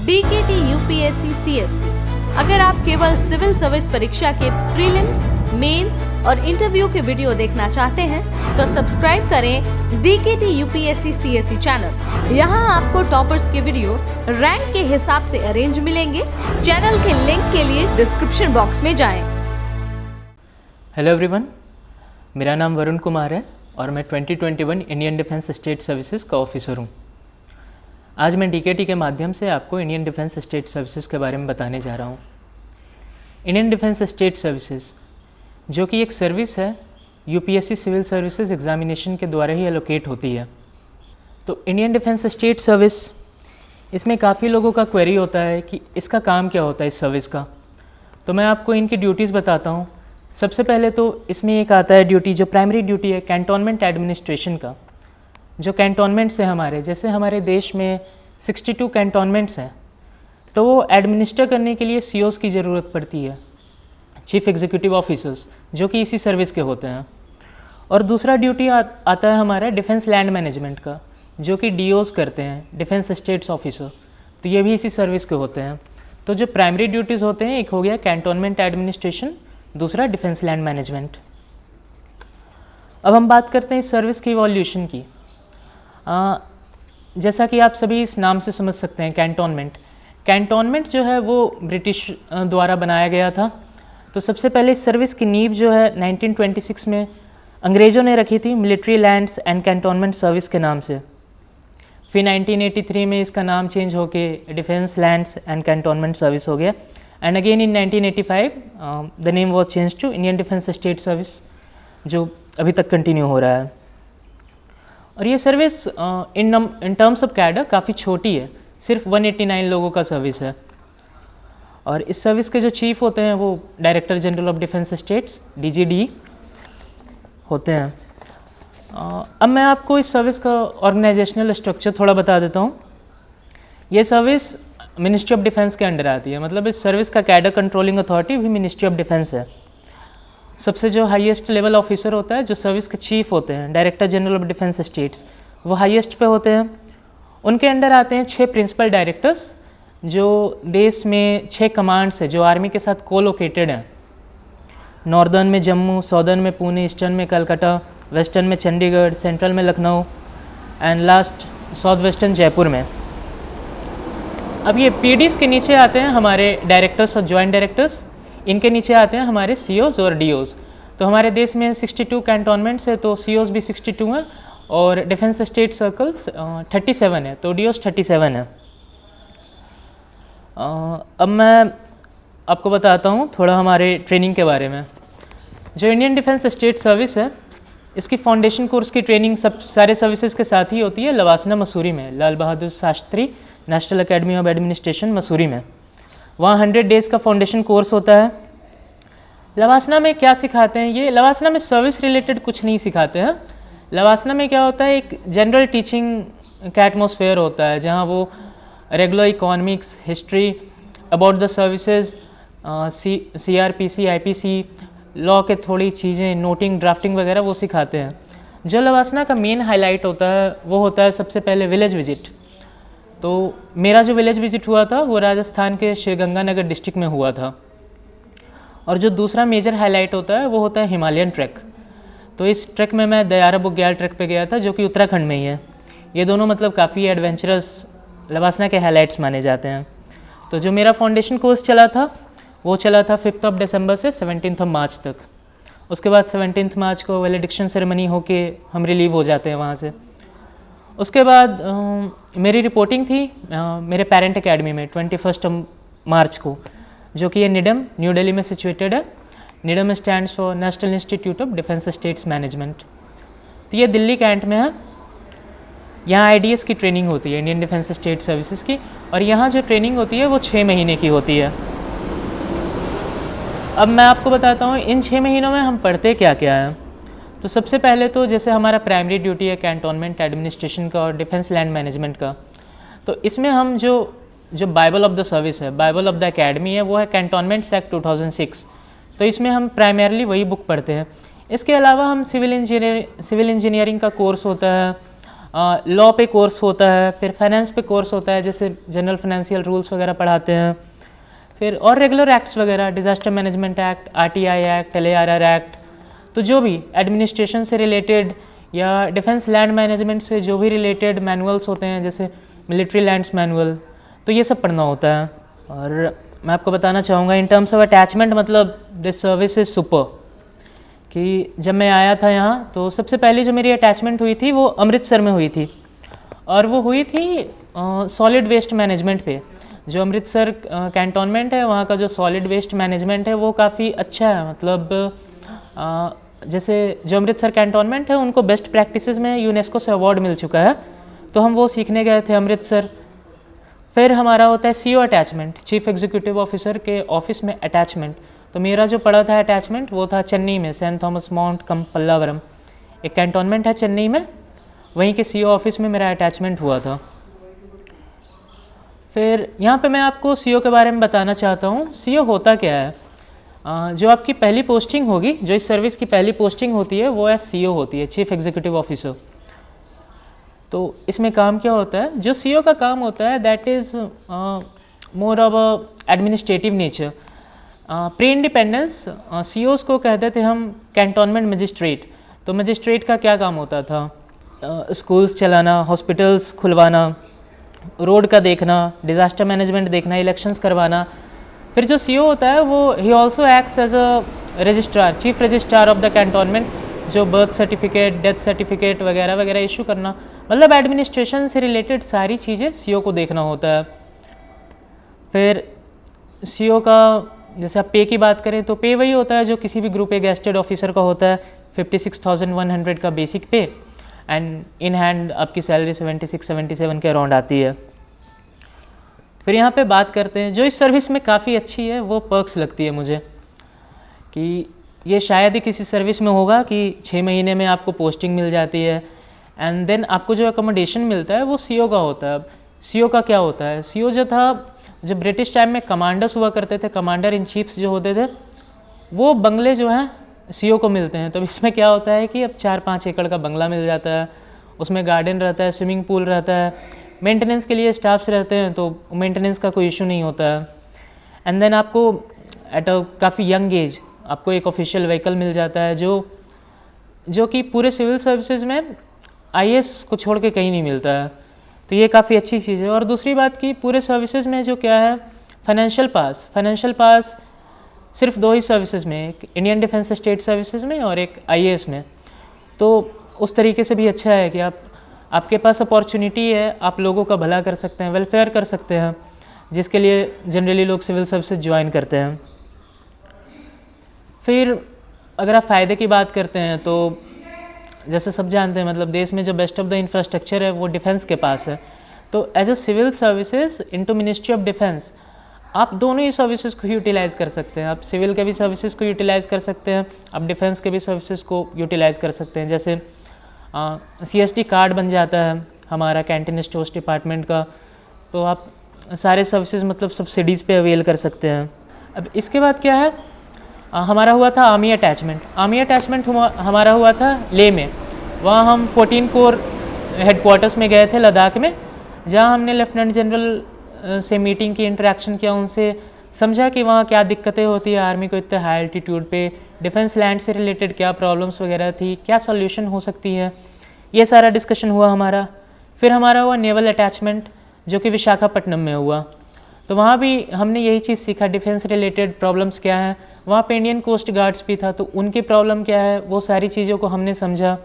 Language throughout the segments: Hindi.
DKT UPSC CSC। अगर आप केवल सिविल सर्विस परीक्षा के प्रीलिम्स, मेंस और इंटरव्यू के वीडियो देखना चाहते हैं तो सब्सक्राइब करें DKT UPSC CSC चैनल। यहाँ आपको टॉपर्स के वीडियो रैंक के हिसाब से अरेंज मिलेंगे। चैनल के लिंक के लिए डिस्क्रिप्शन बॉक्स में जाएं। हेलो एवरीवन, मेरा नाम वरुण कुमार है और मैं 2021 इंडियन डिफेंस स्टेट सर्विसेज का ऑफिसर हूँ। आज मैं DKT के माध्यम से आपको इंडियन डिफेंस स्टेट सर्विसेज के बारे में बताने जा रहा हूँ। इंडियन डिफेंस स्टेट सर्विसेज जो कि एक सर्विस है, UPSC सिविल सर्विसेज एग्जामिनेशन के द्वारा ही एलोकेट होती है। तो इंडियन डिफेंस स्टेट सर्विस, इसमें काफ़ी लोगों का क्वेरी होता है कि इसका काम क्या होता है इस सर्विस का। तो मैं आपको इनकी ड्यूटीज़ बताता हूँ। सबसे पहले तो इसमें एक आता है ड्यूटी, जो प्राइमरी ड्यूटी है कैंटोनमेंट एडमिनिस्ट्रेशन का। जो कैंटोनमेंट्स है हमारे, जैसे हमारे देश में 62 कैंटोनमेंट्स हैं, तो वो एडमिनिस्टर करने के लिए COs की ज़रूरत पड़ती है, चीफ एग्जीक्यूटिव ऑफिसर्स, जो कि इसी सर्विस के होते हैं। और दूसरा ड्यूटी आता है हमारा डिफेंस लैंड मैनेजमेंट का, जो कि DOs करते हैं, डिफेंस स्टेट्स ऑफिसर, तो ये भी इसी सर्विस के होते हैं। तो जो प्राइमरी ड्यूटीज़ होते हैं, एक हो गया कैंटोनमेंट एडमिनिस्ट्रेशन, दूसरा डिफेंस लैंड मैनेजमेंट। अब हम बात करते हैं इस सर्विस की इवोल्यूशन की। जैसा कि आप सभी इस नाम से समझ सकते हैं, कैंटोनमेंट जो है वो ब्रिटिश द्वारा बनाया गया था। तो सबसे पहले इस सर्विस की नींव जो है 1926 में अंग्रेज़ों ने रखी थी, military lands and cantonment service के नाम से। फिर 1983 में इसका नाम चेंज होके defence lands and cantonment service हो गया। And again in 1985 the name was change to Indian defence state service, जो अभी तक कंटिन्यू हो रहा है। और ये service in terms of cadre काफ़ी छोटी है, सिर्फ 189 लोगों का सर्विस है। और इस सर्विस के जो चीफ होते हैं वो director general of defence states, DGD होते हैं। अब मैं आपको इस सर्विस का ऑर्गेनाइजेशनल स्ट्रक्चर थोड़ा बता देता हूँ। ये सर्विस मिनिस्ट्री ऑफ डिफेंस के अंडर आती है, मतलब इस सर्विस का कैडर कंट्रोलिंग अथॉरिटी भी मिनिस्ट्री ऑफ डिफेंस है। सबसे जो हाईएस्ट लेवल ऑफिसर होता है, जो सर्विस के चीफ होते हैं, director general of defence states, वो हाईएस्ट पे होते हैं। उनके अंडर आते हैं 6 प्रिंसिपल डायरेक्टर्स, जो देश में 6 कमांड्स है जो आर्मी के साथ कोलोकेटेड हैं। नॉर्दर्न में जम्मू, साउदर्न में पुणे, ईस्टर्न में कलकत्ता, वेस्टर्न में चंडीगढ़, सेंट्रल में Lucknow and last south western Jaipur में। अब ये PDs के नीचे आते हैं हमारे डायरेक्टर्स और जॉइंट डायरेक्टर्स, इनके नीचे आते हैं हमारे COs और DOs। तो हमारे देश में 62 कैंटोनमेंट्स है, तो COs भी 62 हैं और डिफेंस स्टेट सर्कल्स 37 है, तो DOs 37 है। अब मैं आपको बताता हूँ थोड़ा हमारे ट्रेनिंग के बारे में। जो इंडियन डिफेंस स्टेट सर्विस है, इसकी फाउंडेशन कोर्स की ट्रेनिंग सब सारे सर्विसेज के साथ ही होती है लवासना मसूरी में, Lal Bahadur Shastri national academy of administration Mussoorie में। वहाँ 100 डेज़ का फाउंडेशन कोर्स होता है। लवासना में क्या सिखाते हैं, ये लवासना में सर्विस रिलेटेड कुछ नहीं सिखाते हैं। लवासना में क्या होता है, एक जनरल टीचिंग का एटमॉस्फेयर होता है, जहाँ वो regular economics, history about the services, CRPC, IPC, law के थोड़ी चीज़ें, नोटिंग, ड्राफ्टिंग वगैरह वो सिखाते हैं। जो लवासना का मेन हाईलाइट होता है वो होता है सबसे पहले विलेज विजिट। तो मेरा जो विलेज विजिट हुआ था वो राजस्थान के श्रीगंगानगर डिस्ट्रिक्ट में हुआ था। और जो दूसरा मेजर हाईलाइट होता है वो होता है हिमालयन ट्रैक। तो इस ट्रैक में मैं दयारा बुग्याल ट्रैक पे गया था, जो कि उत्तराखंड में ही है। ये दोनों मतलब काफ़ी एडवेंचरस लवासना के हाईलाइट्स माने जाते हैं। तो जो मेरा फाउंडेशन कोर्स चला था वो चला था 5 दिसंबर से 17 मार्च तक। उसके बाद 17 मार्च को वैलिडिक्शन सेरेमनी होके हम रिलीव हो जाते हैं वहाँ से। उसके बाद मेरी रिपोर्टिंग थी मेरे पेरेंट एकेडमी में 21 मार्च को, जो कि ये निडम न्यू दिल्ली में सिचुएटेड है। NIDSM stands for national institute of defence states management. तो ये दिल्ली कैंट में है। यहाँ IDS की ट्रेनिंग होती है, इंडियन डिफेंस स्टेट सर्विसेज की, और यहाँ जो ट्रेनिंग होती है वो 6 महीने की होती है। अब मैं आपको बताता हूँ इन 6 महीनों में हम पढ़ते क्या क्या हैं। तो सबसे पहले तो जैसे हमारा प्राइमरी ड्यूटी है कैंटोनमेंट एडमिनिस्ट्रेशन का और डिफेंस लैंड मैनेजमेंट का, तो इसमें हम जो बाइबल ऑफ द सर्विस है, बाइबल ऑफ द एकेडमी है, वो है कैंटोनमेंट्स एक्ट 2006। तो इसमें हम प्राइमरली वही बुक पढ़ते हैं। इसके अलावा हम सिविल इंजीनियरिंग का कोर्स होता है, लॉ पे कोर्स होता है, फिर फाइनेंस पे कोर्स होता है, जैसे जनरल फाइनेंशियल रूल्स वगैरह पढ़ाते हैं, फिर और रेगुलर एक्ट्स वगैरह, disaster management act, RTI act, LARR act, तो जो भी एडमिनिस्ट्रेशन से रिलेटेड या डिफेंस लैंड मैनेजमेंट से जो भी रिलेटेड मैनुअल्स होते हैं, जैसे मिलिट्री लैंड्स मैनुअल, तो ये सब पढ़ना होता है। और मैं आपको बताना चाहूँगा इन टर्म्स ऑफ अटैचमेंट, मतलब दिस सर्विस इज़ सुपर, कि जब मैं आया था यहाँ तो सबसे पहले जो मेरी अटैचमेंट हुई थी वो अमृतसर में हुई थी, और वो हुई थी सॉलिड वेस्ट मैनेजमेंट पे। जो अमृतसर कैंटोनमेंट है वहाँ का जो सॉलिड वेस्ट मैनेजमेंट है वो काफ़ी अच्छा है, मतलब जैसे जो अमृतसर कैंटोनमेंट है उनको बेस्ट प्रैक्टिसेस में यूनेस्को से अवार्ड मिल चुका है, तो हम वो सीखने गए थे अमृतसर। फिर हमारा होता है CO attachment, chief executive officer के ऑफिस में अटैचमेंट। तो मेरा जो पड़ा था अटैचमेंट वो था चेन्नई में, सेंट थॉमस माउंट कम पल्लावरम, एक कैंटोनमेंट है चेन्नई में, वहीं के CO ऑफिस में मेरा अटैचमेंट हुआ था। फिर यहाँ पे मैं आपको CO के बारे में बताना चाहता हूँ। CO होता क्या है? जो आपकी पहली पोस्टिंग होगी, जो इस सर्विस की पहली पोस्टिंग होती है वो CO होती है, चीफ एग्जीक्यूटिव ऑफिसर। तो इसमें काम क्या होता है? जो CO का काम होता है that is more of a administrative nature. Pre independence COs को कहते थे हम कैंटोनमेंट मजिस्ट्रेट। तो मजिस्ट्रेट का क्या काम होता था? स्कूल्स चलाना, हॉस्पिटल्स खुलवाना, रोड का देखना, डिज़ास्टर मैनेजमेंट देखना, इलेक्शंस करवाना। फिर जो CO होता है वो ही also acts as a registrar, chief registrar of the cantonment, जो बर्थ सर्टिफिकेट, डेथ सर्टिफिकेट वगैरह वगैरह इशू करना, मतलब एडमिनिस्ट्रेशन से रिलेटेड सारी चीज़ें CO को देखना होता है। फिर CO का जैसे आप पे की बात करें तो पे वही होता है जो किसी भी ग्रुप ए गेस्टेड ऑफिसर का होता है, 56,100 का बेसिक पे, एंड इन हैंड आपकी सैलरी 76-77 के अराउंड आती है। फिर यहाँ पे बात करते हैं जो इस सर्विस में काफ़ी अच्छी है, वो पर्क्स लगती है मुझे, कि ये शायद ही किसी सर्विस में होगा कि 6 महीने में आपको पोस्टिंग मिल जाती है, एंड देन आपको जो अकोमोडेशन मिलता है वो CO का होता है। अब CO का क्या होता है? CO जो था, जो ब्रिटिश टाइम में कमांडर्स हुआ करते थे, कमांडर इन चीफ्स जो होते थे, वो बंगले जो हैं CO को मिलते हैं। तो इसमें क्या होता है कि अब 4-5 एकड़ का बंगला मिल जाता है, उसमें गार्डन रहता है, स्विमिंग पूल रहता है, मेंटेनेंस के लिए स्टाफ्स रहते हैं, तो मेंटेनेंस का कोई इशू नहीं होता है। एंड देन आपको एट अ काफ़ी यंग एज आपको एक ऑफिशियल व्हीकल मिल जाता है, जो कि पूरे सिविल सर्विसेज में IAS को छोड़ के कहीं नहीं मिलता है। तो ये काफ़ी अच्छी चीज़ है। और दूसरी बात कि पूरे सर्विसेज में जो क्या है, फाइनेंशियल पास सिर्फ 2 ही सर्विसेज में, एक इंडियन डिफेंस स्टेट सर्विसेज में और एक IAS में। तो उस तरीके से भी अच्छा है कि आपके पास अपॉर्चुनिटी है, आप लोगों का भला कर सकते हैं, वेलफेयर कर सकते हैं, जिसके लिए जनरली लोग सिविल सर्विसेज ज्वाइन करते हैं। फिर अगर आप फ़ायदे की बात करते हैं तो जैसे सब जानते हैं, मतलब देश में जो बेस्ट ऑफ द इंफ्रास्ट्रक्चर है वो डिफेंस के पास है। तो as a civil services into ministry of defence आप दोनों ही सर्विसेज को यूटिलाइज़ कर सकते हैं। आप सिविल के भी सर्विसेज को यूटिलाइज़ कर सकते हैं, आप डिफेंस के भी सर्विसेज को यूटिलाइज़ कर सकते हैं। जैसे CST कार्ड बन जाता है हमारा कैंटीन स्टोर्स डिपार्टमेंट का, तो आप सारे सर्विसेज मतलब सब्सिडीज़ पे अवेल कर सकते हैं। अब इसके बाद क्या है, हमारा हुआ था आर्मी अटैचमेंट हमारा हुआ था लेह में। वहाँ हम 14 कोर हेडक्वार्टर्स में गए थे लद्दाख में, जहाँ हमने लेफ्टिनेंट जनरल से मीटिंग की, इंटरेक्शन किया, उनसे समझा कि वहाँ क्या दिक्कतें होती है आर्मी को इतने हाई एल्टीट्यूड पे, डिफेंस लैंड से रिलेटेड क्या प्रॉब्लम्स वगैरह थी, क्या सॉल्यूशन हो सकती है, ये सारा डिस्कशन हुआ हमारा। फिर हमारा हुआ नेवल अटैचमेंट, जो कि विशाखापट्टनम में हुआ। तो वहाँ भी हमने यही चीज़ सीखा, डिफेंस रिलेटेड प्रॉब्लम्स क्या हैं। वहाँ पे इंडियन कोस्ट गार्ड्स भी था, तो उनकी प्रॉब्लम क्या है, वो सारी चीज़ों को हमने समझा।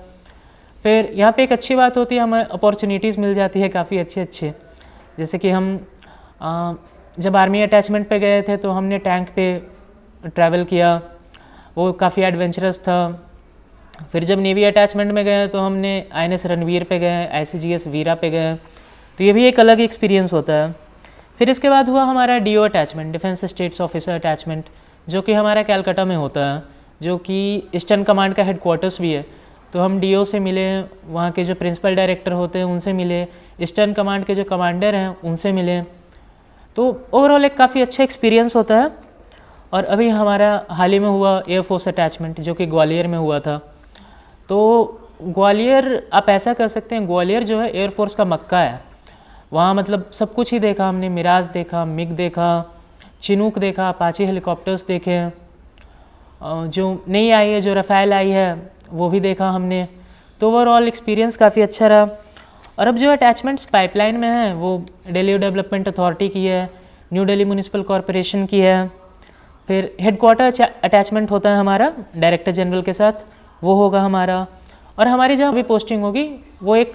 फिर यहाँ पे एक अच्छी बात होती है, हमें अपॉर्चुनिटीज़ मिल जाती है काफ़ी अच्छे, जैसे कि हम जब आर्मी अटैचमेंट पे गए थे तो हमने टैंक पे ट्रैवल किया, वो काफ़ी एडवेंचरस था। फिर जब नेवी अटैचमेंट में गए तो हमने INS रणवीर पे गए, ICGS वीरा पे गए, तो ये भी एक अलग एक्सपीरियंस होता है। फिर इसके बाद हुआ हमारा DO attachment, defence states officer attachment, जो कि हमारा कैलकाटा में होता है, जो कि ईस्टर्न कमांड का हेडक्वार्टर्स भी है। तो हम DO से मिले, वहाँ के जो प्रिंसिपल डायरेक्टर होते हैं उनसे मिले, ईस्टर्न कमांड के जो कमांडर हैं उनसे मिले। तो ओवरऑल एक काफ़ी अच्छा एक्सपीरियंस होता है। और अभी हमारा हाल ही में हुआ एयरफोर्स अटैचमेंट, जो कि ग्वालियर में हुआ था। तो ग्वालियर आप ऐसा कर सकते हैं, ग्वालियर जो है एयरफोर्स का मक्का है। वहाँ मतलब सब कुछ ही देखा हमने, मिराज देखा, मिग देखा, चिनूक देखा, अपाचे हेलीकॉप्टर्स देखे हैं, जो नई आई है, जो रफ़ाइल आई है वो भी देखा हमने। तो ओवरऑल एक्सपीरियंस काफ़ी अच्छा रहा। और अब जो अटैचमेंट्स पाइपलाइन में हैं वो दिल्ली डेवलपमेंट अथॉरिटी की है, न्यू दिल्ली म्यूनिसिपल कॉरपोरेशन की है, फिर हेडक्वार्टर अटैचमेंट होता है हमारा डायरेक्टर जनरल के साथ, वो होगा हमारा। और हमारी जहाँ भी पोस्टिंग होगी वो एक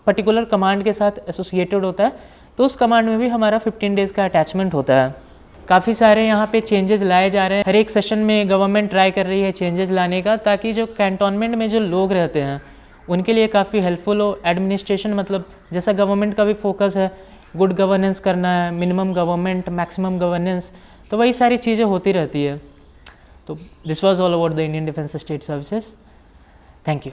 पर्टिकुलर कमांड के साथ एसोसिएटेड होता है, तो उस कमांड में भी हमारा 15 डेज़ का अटैचमेंट होता है। काफ़ी सारे यहाँ पे चेंजेस लाए जा रहे हैं। हर एक सेशन में गवर्नमेंट ट्राई कर रही है चेंजेस लाने का, ताकि जो कैंटोनमेंट में जो लोग रहते हैं उनके लिए काफ़ी हेल्पफुल हो। एडमिनिस्ट्रेशन मतलब जैसा गवर्नमेंट का भी फोकस है गुड गवर्नेंस करना है, मिनिमम गवर्नमेंट मैक्सिमम गवर्नेंस, तो वही सारी चीज़ें होती रहती है। तो this was all about the Indian defence state services. Thank you.